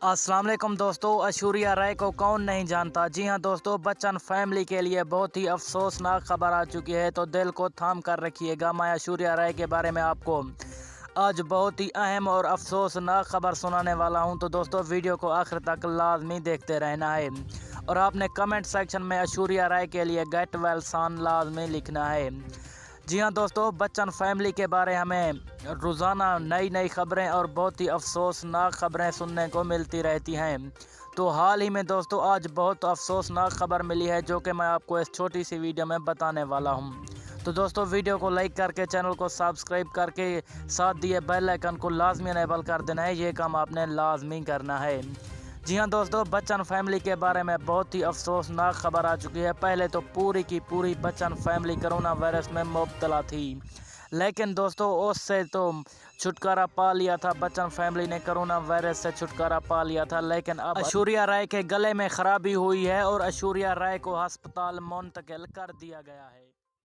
अस्सलाम वालेकुम दोस्तों, ऐश्वर्या राय को कौन नहीं जानता। जी हां दोस्तों, बच्चन फैमिली के लिए बहुत ही अफसोसनाक खबर आ चुकी है, तो दिल को थाम कर रखिएगा। मैं ऐश्वर्या राय के बारे में आपको आज बहुत ही अहम और अफसोसनाक खबर सुनाने वाला हूं, तो दोस्तों वीडियो को आखिर तक लाजमी देखते रहना है और आपने कमेंट सेक्शन में ऐश्वर्या राय के लिए गेट वेल सन लाजमी लिखना है। जी हाँ दोस्तों, बच्चन फैमिली के बारे हमें रोज़ाना नई नई खबरें और बहुत ही अफसोसनाक खबरें सुनने को मिलती रहती हैं। तो हाल ही में दोस्तों आज बहुत अफसोसनाक खबर मिली है, जो कि मैं आपको इस छोटी सी वीडियो में बताने वाला हूँ। तो दोस्तों वीडियो को लाइक करके चैनल को सब्सक्राइब करके साथ दिए बेल आइकन को लाजमी इनेबल कर देना है। ये काम आपने लाजमी करना है। जी हाँ दोस्तों, बच्चन फैमिली के बारे में बहुत ही अफसोसनाक खबर आ चुकी है। पहले तो पूरी की पूरी बच्चन फैमिली कोरोना वायरस में मुब्तला थी, लेकिन दोस्तों उससे तो छुटकारा पा लिया था। बच्चन फैमिली ने कोरोना वायरस से छुटकारा पा लिया था, लेकिन अब ऐश्वर्या राय के गले में खराबी हुई है और ऐश्वर्या राय को अस्पताल मुंतकिल कर दिया गया है।